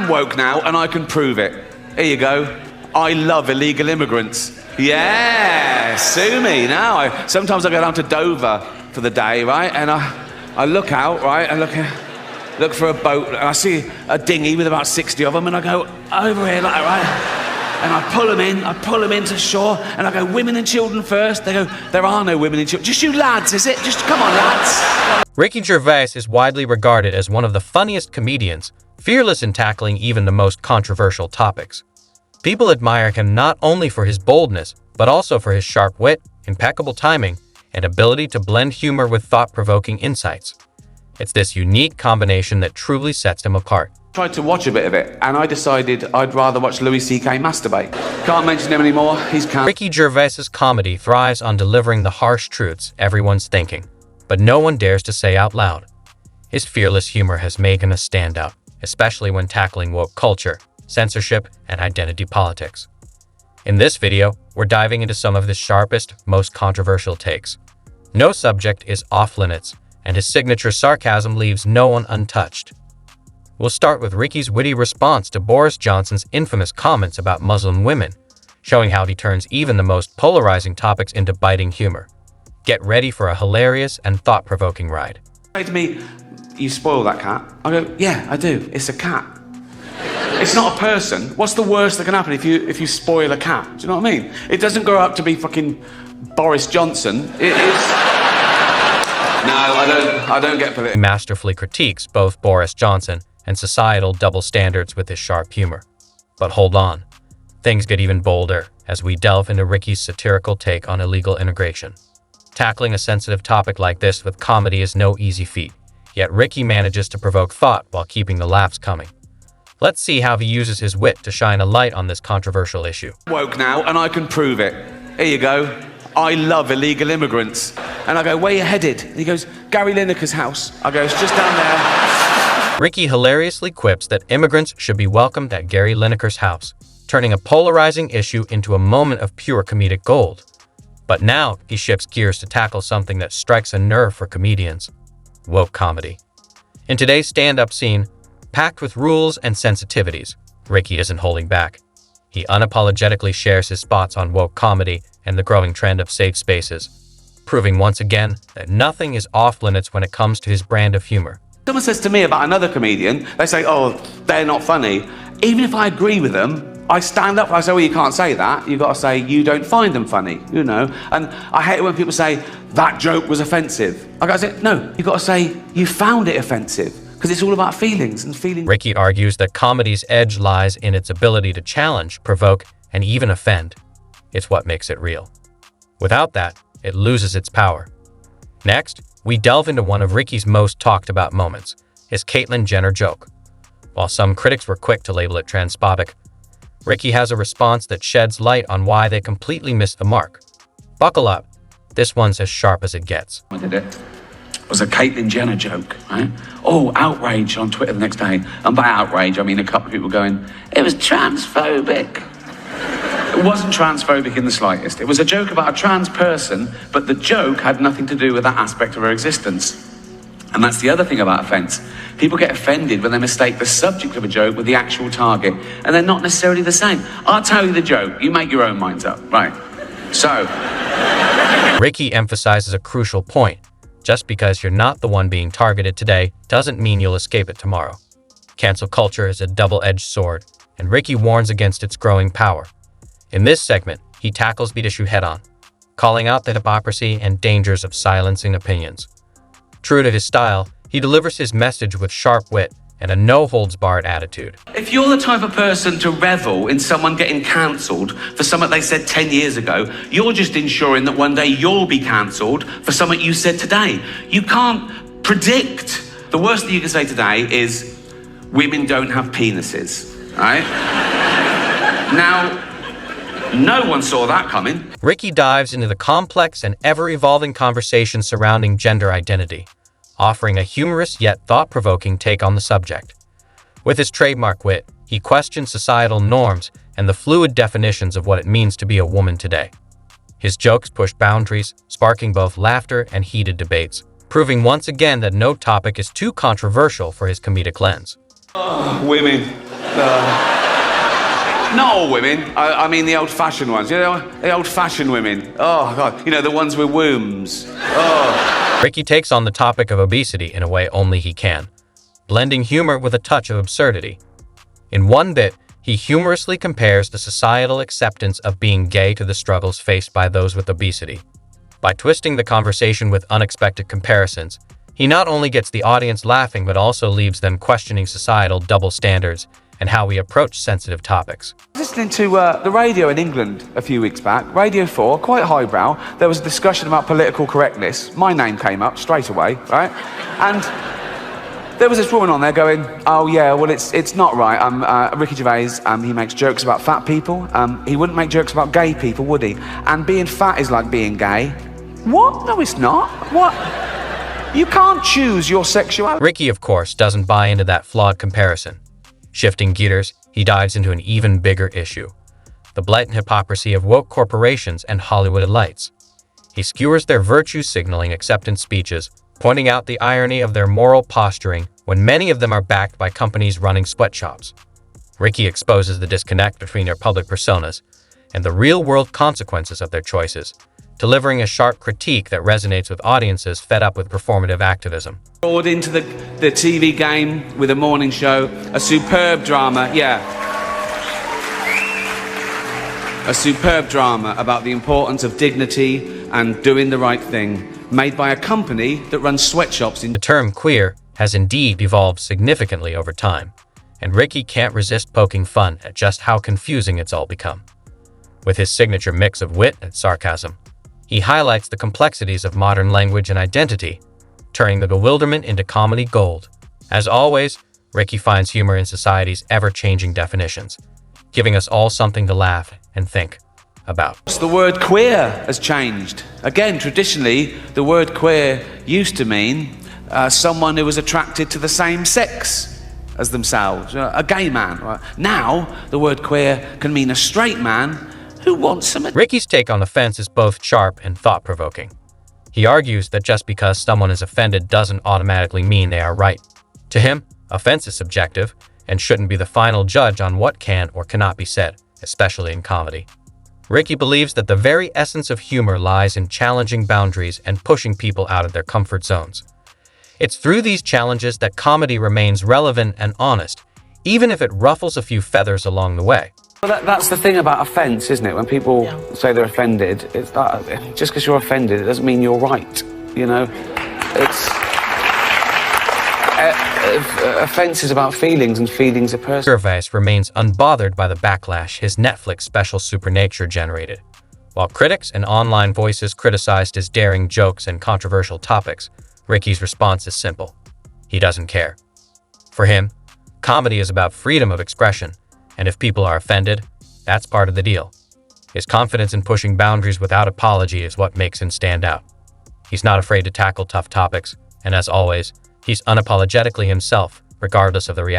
I'm woke now, and I can prove it. Here you go. I love illegal immigrants. Yeah, sue me now. Sometimes I go down to Dover for the day, right? And I look out, right? I look for a boat, and I see a dinghy with about 60 of them, and I go over here, like, right? And I pull them into shore, and I go, women and children first. They go, there are no women and children. Just you lads, is it? Just come on, lads. Ricky Gervais is widely regarded as one of the funniest comedians, fearless in tackling even the most controversial topics. People admire him not only for his boldness, but also for his sharp wit, impeccable timing, and ability to blend humor with thought-provoking insights. It's this unique combination that truly sets him apart. Tried to watch a bit of it, and I decided I'd rather watch Louis C.K. masturbate. Can't mention him anymore, he's cancelled. Ricky Gervais's comedy thrives on delivering the harsh truths everyone's thinking, but no one dares to say out loud. His fearless humor has made him a standout, especially when tackling woke culture, censorship, and identity politics. In this video, we're diving into some of his sharpest, most controversial takes. No subject is off-limits, and his signature sarcasm leaves no one untouched. We'll start with Ricky's witty response to Boris Johnson's infamous comments about Muslim women, showing how he turns even the most polarizing topics into biting humor. Get ready for a hilarious and thought-provoking ride. Say to me, you spoil that cat. I go, yeah, I do. It's a cat. It's not a person. What's the worst that can happen if you spoil a cat? Do you know what I mean? It doesn't grow up to be fucking Boris Johnson. It is... No, I don't get political. He masterfully critiques both Boris Johnson and societal double standards with his sharp humor. But hold on, things get even bolder as we delve into Ricky's satirical take on illegal immigration. Tackling a sensitive topic like this with comedy is no easy feat, yet Ricky manages to provoke thought while keeping the laughs coming. Let's see how he uses his wit to shine a light on this controversial issue. Woke now, and I can prove it. Here you go. I love illegal immigrants. And I go, where you headed? And he goes, Gary Lineker's house. I go, it's just down there. Ricky hilariously quips that immigrants should be welcomed at Gary Lineker's house, turning a polarizing issue into a moment of pure comedic gold. But now he shifts gears to tackle something that strikes a nerve for comedians: woke comedy. In today's stand-up scene, packed with rules and sensitivities, Ricky isn't holding back. He unapologetically shares his thoughts on woke comedy and the growing trend of safe spaces, proving once again that nothing is off-limits when it comes to his brand of humor. Someone says to me about another comedian, they say, oh, they're not funny. Even if I agree with them, I stand up and I say, well, you can't say that. You've got to say, you don't find them funny, you know. And I hate it when people say, that joke was offensive. I say, no, you've got to say, you found it offensive. Because it's all about feelings and feelings. Ricky argues that comedy's edge lies in its ability to challenge, provoke, and even offend. It's what makes it real. Without that, it loses its power. Next, we delve into one of Ricky's most talked about moments, his Caitlyn Jenner joke. While some critics were quick to label it transphobic, Ricky has a response that sheds light on why they completely missed the mark. Buckle up. This one's as sharp as it gets. I did it. It was a Caitlyn Jenner joke, right? Oh, outrage on Twitter the next day. And by outrage, I mean a couple of people going, it was transphobic. It wasn't transphobic in the slightest. It was a joke about a trans person, but the joke had nothing to do with that aspect of her existence. And that's the other thing about offence. People get offended when they mistake the subject of a joke with the actual target, and they're not necessarily the same. I'll tell you the joke. You make your own minds up. Right. So... Ricky emphasizes a crucial point. Just because you're not the one being targeted today doesn't mean you'll escape it tomorrow. Cancel culture is a double-edged sword, and Ricky warns against its growing power. In this segment, he tackles the issue head-on, calling out the hypocrisy and dangers of silencing opinions. True to his style, he delivers his message with sharp wit and a no-holds-barred attitude. If you're the type of person to revel in someone getting cancelled for something they said 10 years ago, you're just ensuring that one day you'll be cancelled for something you said today. You can't predict. The worst thing you can say today is, women don't have penises, right? Now, no one saw that coming. Ricky dives into the complex and ever-evolving conversation surrounding gender identity, offering a humorous yet thought-provoking take on the subject. With his trademark wit, he questions societal norms and the fluid definitions of what it means to be a woman today. His jokes push boundaries, sparking both laughter and heated debates, proving once again that no topic is too controversial for his comedic lens. Oh, women. Not all women. I mean the old-fashioned ones. You know, the old-fashioned women. Oh, God. You know, the ones with wombs. Oh. Ricky takes on the topic of obesity in a way only he can, blending humor with a touch of absurdity. In one bit, he humorously compares the societal acceptance of being gay to the struggles faced by those with obesity. By twisting the conversation with unexpected comparisons, he not only gets the audience laughing but also leaves them questioning societal double standards and how we approach sensitive topics. Listening to the radio in England a few weeks back, Radio 4, quite highbrow, there was a discussion about political correctness. My name came up straight away, right? And there was this woman on there going, oh yeah, well it's not right. Ricky Gervais, he makes jokes about fat people. He wouldn't make jokes about gay people, would he? And being fat is like being gay. What? No, it's not. What? You can't choose your sexuality. Ricky, of course, doesn't buy into that flawed comparison. Shifting gears, he dives into an even bigger issue: the blatant hypocrisy of woke corporations and Hollywood elites. He skewers their virtue-signaling acceptance speeches, pointing out the irony of their moral posturing when many of them are backed by companies running sweatshops. Ricky exposes the disconnect between their public personas and the real-world consequences of their choices, delivering a sharp critique that resonates with audiences fed up with performative activism. Brought into the TV game with a morning show, a superb drama, yeah. A superb drama about the importance of dignity and doing the right thing, made by a company that runs sweatshops in... The term queer has indeed evolved significantly over time, and Ricky can't resist poking fun at just how confusing it's all become. With his signature mix of wit and sarcasm, he highlights the complexities of modern language and identity, turning the bewilderment into comedy gold. As always, Ricky finds humor in society's ever-changing definitions, giving us all something to laugh and think about. The word queer has changed. Again, traditionally, the word queer used to mean someone who was attracted to the same sex as themselves, a gay man. Now, the word queer can mean a straight man who wants some... Ricky's take on offense is both sharp and thought-provoking. He argues that just because someone is offended doesn't automatically mean they are right. To him, offense is subjective and shouldn't be the final judge on what can or cannot be said, especially in comedy. Ricky believes that the very essence of humor lies in challenging boundaries and pushing people out of their comfort zones. It's through these challenges that comedy remains relevant and honest, even if it ruffles a few feathers along the way. Well, that's the thing about offence, isn't it? When people say they're offended, it's just because you're offended, it doesn't mean you're right, you know? It's... offence is about feelings, and feelings are personal. Gervais remains unbothered by the backlash his Netflix special Supernature generated. While critics and online voices criticized his daring jokes and controversial topics, Ricky's response is simple: he doesn't care. For him, comedy is about freedom of expression, and if people are offended, that's part of the deal. His confidence in pushing boundaries without apology is what makes him stand out. He's not afraid to tackle tough topics, and as always, he's unapologetically himself, regardless of the reaction.